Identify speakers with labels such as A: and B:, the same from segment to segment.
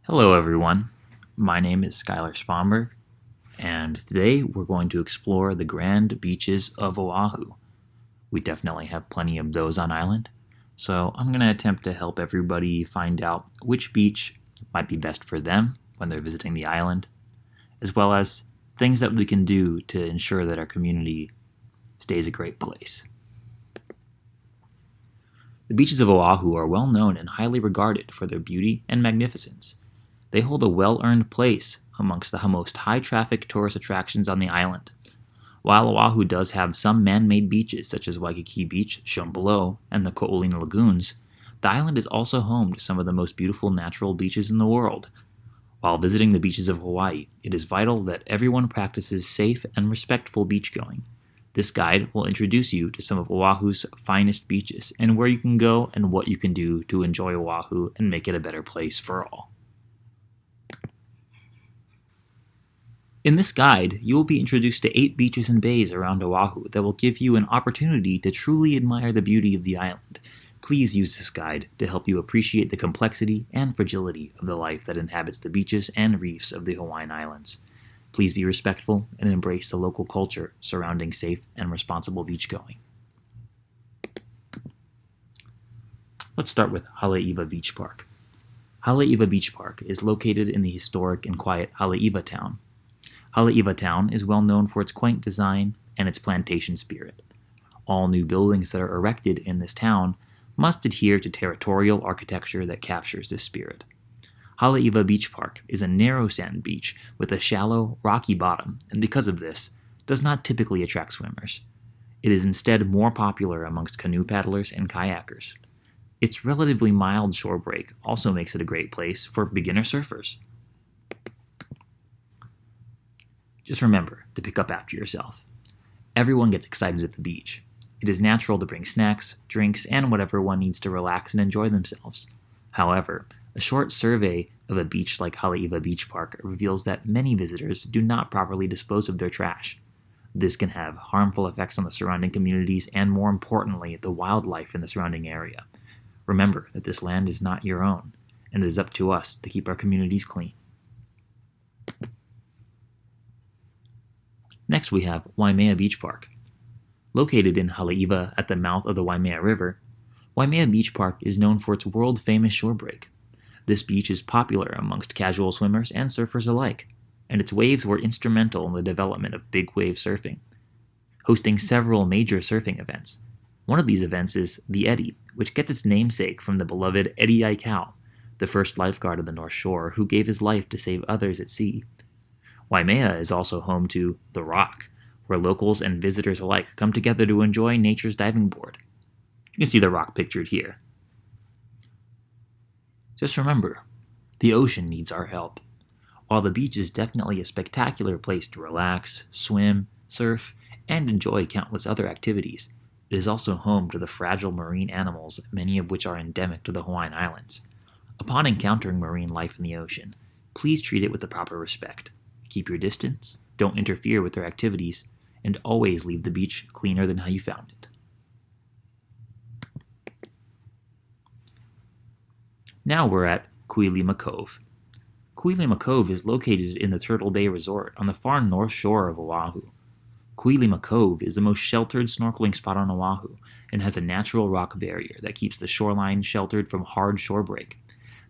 A: Hello everyone, my name is Sponberg, and today we're going to explore the grand beaches of Oahu. We definitely have plenty of those on island, so I'm going to attempt to help everybody find out which beach might be best for them when they're visiting the island, as well as things that we can do to ensure that our community stays a great place. The beaches of Oahu are well known and highly regarded for their beauty and magnificence. They hold a well-earned place amongst the most high-traffic tourist attractions on the island. While Oahu does have some man-made beaches such as Waikiki Beach, shown below, and the Ko'olina Lagoons, the island is also home to some of the most beautiful natural beaches in the world. While visiting the beaches of Hawaii, it is vital that everyone practices safe and respectful beachgoing. This guide will introduce you to some of Oahu's finest beaches and where you can go and what you can do to enjoy Oahu and make it a better place for all. In this guide, you will be introduced to 8 beaches and bays around Oahu that will give you an opportunity to truly admire the beauty of the island. Please use this guide to help you appreciate the complexity and fragility of the life that inhabits the beaches and reefs of the Hawaiian Islands. Please be respectful and embrace the local culture surrounding safe and responsible beachgoing. Let's start with HALE'IWA Beach Park. HALE'IWA Beach Park is located in the historic and quiet HALE'IWA town. HALE'IWA town is well known for its quaint design and its plantation spirit. All new buildings that are erected in this town must adhere to territorial architecture that captures this spirit. HALE'IWA Beach Park is a narrow sand beach with a shallow, rocky bottom, and because of this, does not typically attract swimmers. It is instead more popular amongst canoe paddlers and kayakers. Its relatively mild shore break also makes it a great place for beginner surfers. Just remember to pick up after yourself. Everyone gets excited at the beach. It is natural to bring snacks, drinks, and whatever one needs to relax and enjoy themselves. However, a short survey of a beach like HALE'IWA Beach Park reveals that many visitors do not properly dispose of their trash. This can have harmful effects on the surrounding communities and, more importantly, the wildlife in the surrounding area. Remember that this land is not your own, and it is up to us to keep our communities clean. Next we have Waimea Beach Park. Located in HALE'IWA at the mouth of the Waimea River, Waimea Beach Park is known for its world-famous shore break. This beach is popular amongst casual swimmers and surfers alike, and its waves were instrumental in the development of big wave surfing, hosting several major surfing events. One of these events is the Eddie, which gets its namesake from the beloved Eddie Aikau, the first lifeguard of the North Shore who gave his life to save others at sea. Waimea is also home to The Rock, where locals and visitors alike come together to enjoy nature's diving board. You can see The Rock pictured here. Just remember, the ocean needs our help. While the beach is definitely a spectacular place to relax, swim, surf, and enjoy countless other activities, it is also home to the fragile marine animals, many of which are endemic to the Hawaiian Islands. Upon encountering marine life in the ocean, please treat it with the proper respect. Keep your distance, don't interfere with their activities, and always leave the beach cleaner than how you found it. Now we're at KUILIMA Cove. KUILIMA Cove is located in the Turtle Bay Resort on the far north shore of Oahu. KUILIMA Cove is the most sheltered snorkeling spot on Oahu and has a natural rock barrier that keeps the shoreline sheltered from hard shore break.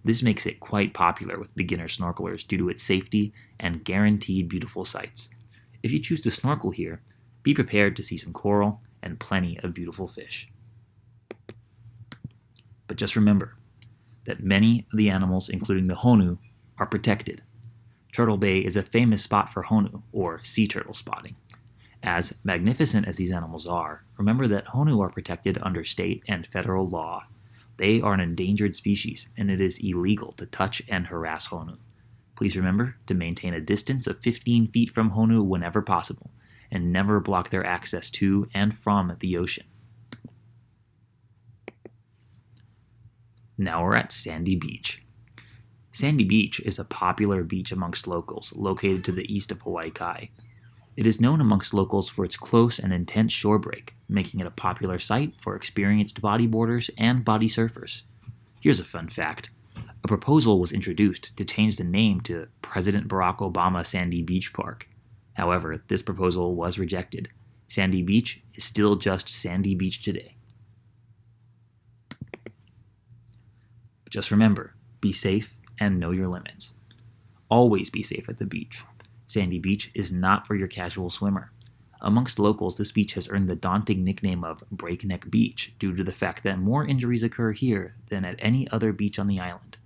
A: This makes it quite popular with beginner snorkelers due to its safety and guaranteed beautiful sights. If you choose to snorkel here, be prepared to see some coral and plenty of beautiful fish. But just remember that many of the animals, including the HONU, are protected. Turtle Bay is a famous spot for HONU, or sea turtle spotting. As magnificent as these animals are, remember that HONU are protected under state and federal law. They are an endangered species, and it is illegal to touch and harass HONU. Please remember to maintain a distance of 15 feet from HONU whenever possible, and never block their access to and from the ocean. Now we're at Sandy Beach. Sandy Beach is a popular beach amongst locals, located to the east of Hawaii Kai. It is known amongst locals for its close and intense shore break, making it a popular site for experienced bodyboarders and body surfers. Here's a fun fact. A proposal was introduced to change the name to President Barack Obama Sandy Beach Park. However, this proposal was rejected. Sandy Beach is still just Sandy Beach today. Just remember, be safe and know your limits. Always be safe at the beach. Sandy Beach is not for your casual swimmer. Amongst locals, this beach has earned the daunting nickname of Breakneck Beach due to the fact that more injuries occur here than at any other beach on the island.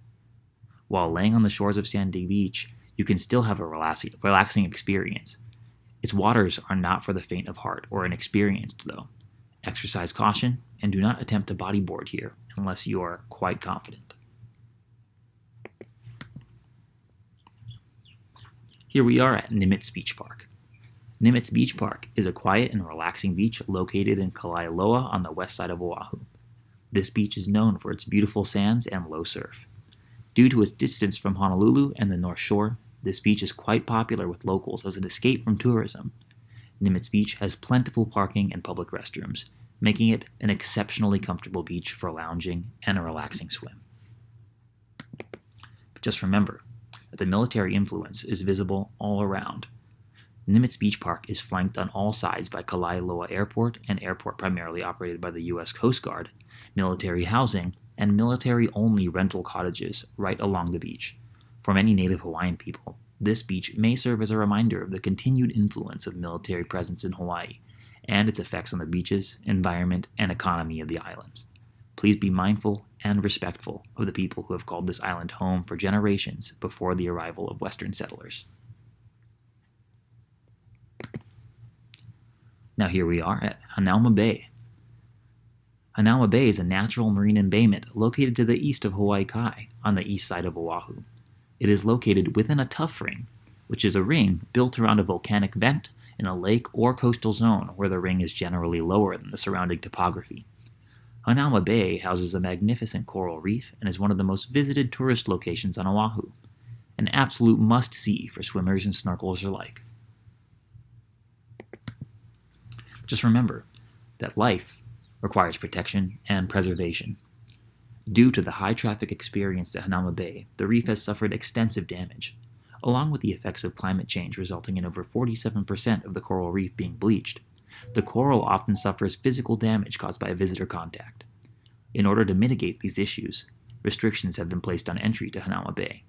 A: While laying on the shores of Sandy Beach, you can still have a relaxing experience. Its waters are not for the faint of heart or inexperienced, though. Exercise caution and do not attempt to bodyboard here unless you are quite confident. Here we are at NIMITZ Beach Park. NIMITZ Beach Park is a quiet and relaxing beach located in KUILIMA on the west side of Oahu. This beach is known for its beautiful sands and low surf. Due to its distance from Honolulu and the North Shore, this beach is quite popular with locals as an escape from tourism. NIMITZ Beach has plentiful parking and public restrooms, making it an exceptionally comfortable beach for lounging and a relaxing swim. But just remember that the military influence is visible all around. NIMITZ Beach Park is flanked on all sides by KUILIMA Airport, an airport primarily operated by the U.S. Coast Guard, military housing, and military-only rental cottages right along the beach. For many Native Hawaiian people, this beach may serve as a reminder of the continued influence of military presence in Hawaii and its effects on the beaches, environment, and economy of the islands. Please be mindful and respectful of the people who have called this island home for generations before the arrival of Western settlers. Now here we are at HANAUMA Bay. HANAUMA Bay is a natural marine embayment located to the east of Hawaii Kai, on the east side of Oahu. It is located within a tuff ring, which is a ring built around a volcanic vent in a lake or coastal zone where the ring is generally lower than the surrounding topography. HANAUMA Bay houses a magnificent coral reef and is one of the most visited tourist locations on Oahu, an absolute must-see for swimmers and snorkelers alike. Just remember that life requires protection and preservation. Due to the high traffic experienced at HANAUMA Bay, the reef has suffered extensive damage, along with the effects of climate change resulting in over 47% of the coral reef being bleached. The coral often suffers physical damage caused by visitor contact. In order to mitigate these issues, restrictions have been placed on entry to HANAUMA Bay.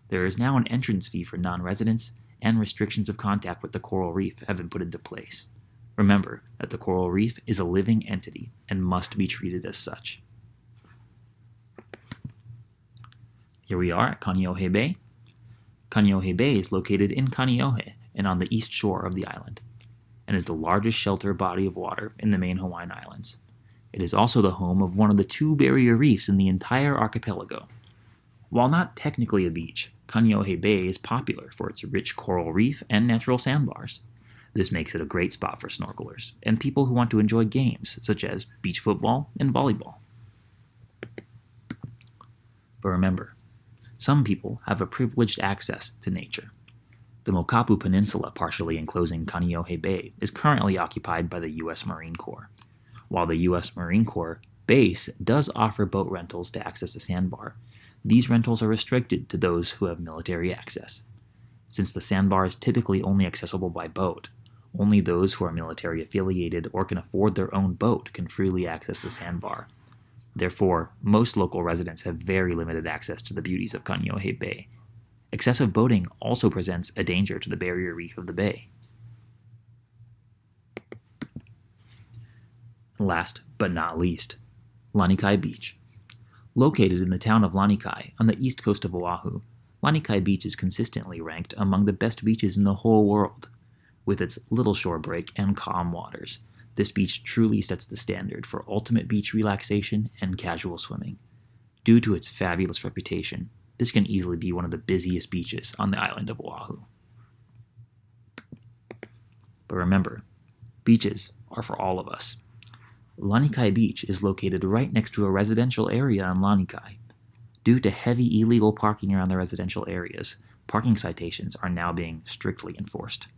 A: There is now an entrance fee for non-residents, and restrictions of contact with the coral reef have been put into place. Remember that the coral reef is a living entity and must be treated as such. Here we are at Kaneohe Bay. Kaneohe Bay is located in Kaneohe and on the east shore of the island, and is the largest shelter body of water in the main Hawaiian Islands. It is also the home of one of the 2 barrier reefs in the entire archipelago. While not technically a beach, Kaneohe Bay is popular for its rich coral reef and natural sandbars. This makes it a great spot for snorkelers and people who want to enjoy games such as beach football and volleyball. But remember, some people have a privileged access to nature. The Mokapu Peninsula partially enclosing Kaneohe Bay is currently occupied by the U.S. Marine Corps. While the U.S. Marine Corps base does offer boat rentals to access the sandbar, these rentals are restricted to those who have military access. Since the sandbar is typically only accessible by boat, only those who are military affiliated or can afford their own boat can freely access the sandbar. Therefore, most local residents have very limited access to the beauties of Kaneohe Bay. Excessive boating also presents a danger to the barrier reef of the bay. Last but not least, Lanikai Beach. Located in the town of Lanikai on the east coast of Oahu, Lanikai Beach is consistently ranked among the best beaches in the whole world. With its little shore break and calm waters, this beach truly sets the standard for ultimate beach relaxation and casual swimming. Due to its fabulous reputation, this can easily be one of the busiest beaches on the island of Oahu. But remember, beaches are for all of us. Lanikai Beach is located right next to a residential area in Lanikai. Due to heavy illegal parking around the residential areas, parking citations are now being strictly enforced.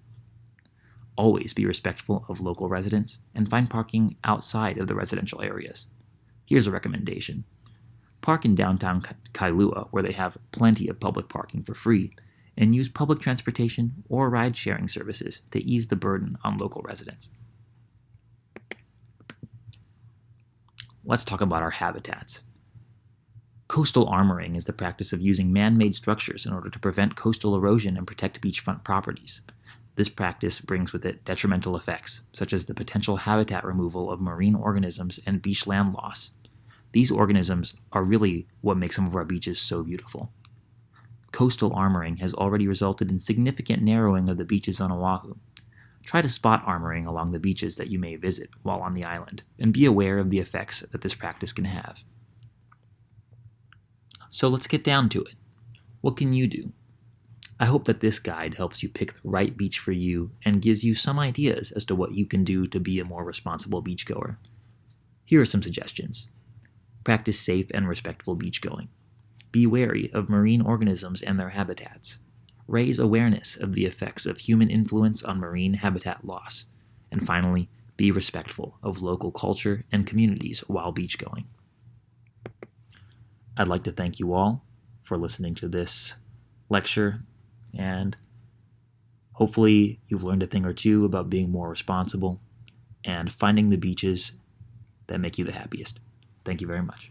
A: Always be respectful of local residents and find parking outside of the residential areas. Here's a recommendation. Park in downtown Kailua, where they have plenty of public parking for free, and use public transportation or ride-sharing services to ease the burden on local residents. Let's talk about our habitats. Coastal armoring is the practice of using man-made structures in order to prevent coastal erosion and protect beachfront properties. This practice brings with it detrimental effects, such as the potential habitat removal of marine organisms and beach land loss. These organisms are really what make some of our beaches so beautiful. Coastal armoring has already resulted in significant narrowing of the beaches on Oahu. Try to spot armoring along the beaches that you may visit while on the island, and be aware of the effects that this practice can have. So let's get down to it. What can you do? I hope that this guide helps you pick the right beach for you and gives you some ideas as to what you can do to be a more responsible beachgoer. Here are some suggestions. Practice safe and respectful beachgoing. Be wary of marine organisms and their habitats. Raise awareness of the effects of human influence on marine habitat loss. And finally, be respectful of local culture and communities while beachgoing. I'd like to thank you all for listening to this lecture, and hopefully you've learned a thing or two about being more responsible and finding the beaches that make you the happiest. Thank you very much.